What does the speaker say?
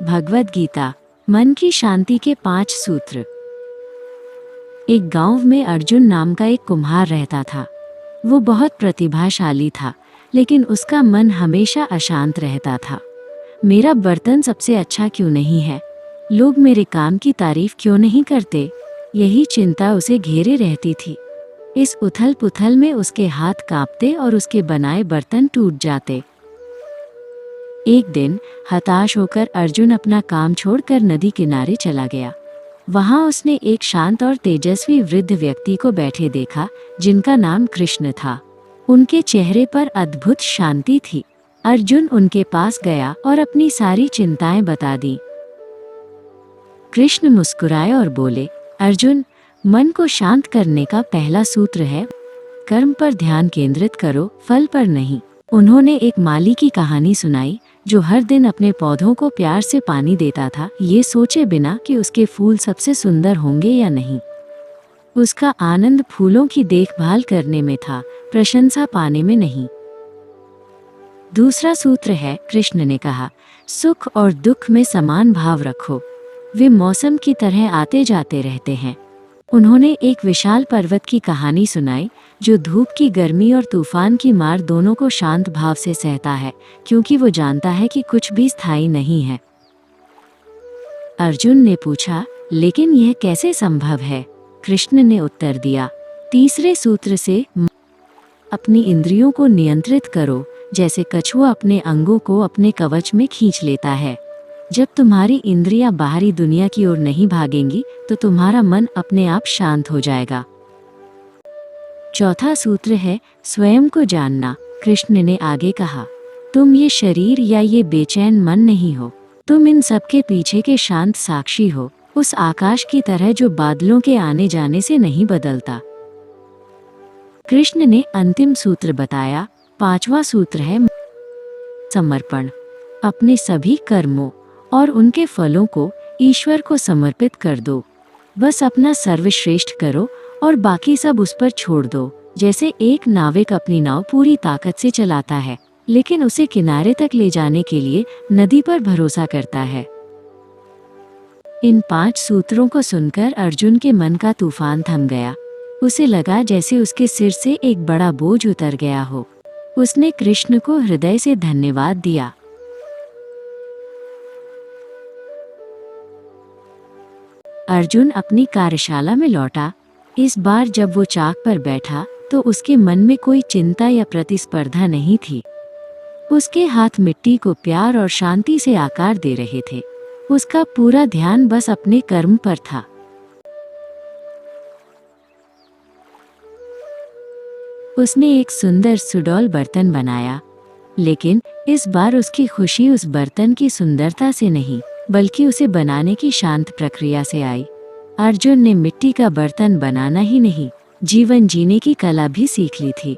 भगवद गीता, मन की शांति के 5 सूत्र। एक गांव में अर्जुन नाम का एक कुम्हार रहता था। वो बहुत प्रतिभाशाली था, लेकिन उसका मन हमेशा अशांत रहता था। मेरा बर्तन सबसे अच्छा क्यों नहीं है? लोग मेरे काम की तारीफ क्यों नहीं करते? यही चिंता उसे घेरे रहती थी। इस उथल पुथल में उसके हाथ कांपते और उसके बनाए बर्तन टूट जाते। एक दिन हताश होकर अर्जुन अपना काम छोड़कर नदी किनारे चला गया। वहां उसने एक शांत और तेजस्वी वृद्ध व्यक्ति को बैठे देखा, जिनका नाम कृष्ण था। उनके चेहरे पर अद्भुत शांति थी। अर्जुन उनके पास गया और अपनी सारी चिंताएं बता दी। कृष्ण मुस्कुराए और बोले, अर्जुन, मन को शांत करने का पहला सूत्र है, कर्म पर ध्यान केंद्रित करो, फल पर नहीं। उन्होंने एक माली की कहानी सुनाई, जो हर दिन अपने पौधों को प्यार से पानी देता था, ये सोचे बिना कि उसके फूल सबसे सुंदर होंगे या नहीं। उसका आनंद फूलों की देखभाल करने में था, प्रशंसा पाने में नहीं। दूसरा सूत्र है, कृष्ण ने कहा, सुख और दुख में समान भाव रखो। वे मौसम की तरह आते जाते रहते हैं। उन्होंने एक विशाल पर्वत की कहानी सुनाई, जो धूप की गर्मी और तूफान की मार दोनों को शांत भाव से सहता है, क्योंकि वो जानता है कि कुछ भी स्थायी नहीं है। अर्जुन ने पूछा, लेकिन यह कैसे संभव है? कृष्ण ने उत्तर दिया, तीसरे सूत्र से, अपनी इंद्रियों को नियंत्रित करो, जैसे कछुआ अपने अंगों को अपने कवच में खींच लेता है। जब तुम्हारी इंद्रियां बाहरी दुनिया की ओर नहीं भागेंगी, तो तुम्हारा मन अपने आप शांत हो जाएगा। चौथा सूत्र है, स्वयं को जानना। कृष्ण ने आगे कहा, तुम ये शरीर या ये बेचैन मन नहीं हो, तुम इन सब के पीछे के शांत साक्षी हो, उस आकाश की तरह जो बादलों के आने जाने से नहीं बदलता। कृष्ण ने अंतिम सूत्र बताया। पांचवा सूत्र है, समर्पण। अपने सभी कर्मों और उनके फलों को ईश्वर को समर्पित कर दो। बस अपना सर्वश्रेष्ठ करो और बाकी सब उस पर छोड़ दो। जैसे एक नाविक अपनी नाव पूरी ताकत से चलाता है, लेकिन उसे किनारे तक ले जाने के लिए नदी पर भरोसा करता है। इन 5 सूत्रों को सुनकर अर्जुन के मन का तूफान थम गया। उसे लगा जैसे उसके सिर से एक बड़ा बोझ उतर गया हो। उसने कृष्ण को हृदय से धन्यवाद दिया। अर्जुन अपनी कार्यशाला में लौटा। इस बार जब वो चाक पर बैठा, तो उसके मन में कोई चिंता या प्रतिस्पर्धा नहीं थी। उसके हाथ मिट्टी को प्यार और शांति से आकार दे रहे थे। उसका पूरा ध्यान बस अपने कर्म पर था। उसने एक सुंदर सुडौल बर्तन बनाया, लेकिन इस बार उसकी खुशी उस बर्तन की सुंदरता से नहीं, बल्कि उसे बनाने की शांत प्रक्रिया से आई। अर्जुन ने मिट्टी का बर्तन बनाना ही नहीं, जीवन जीने की कला भी सीख ली थी।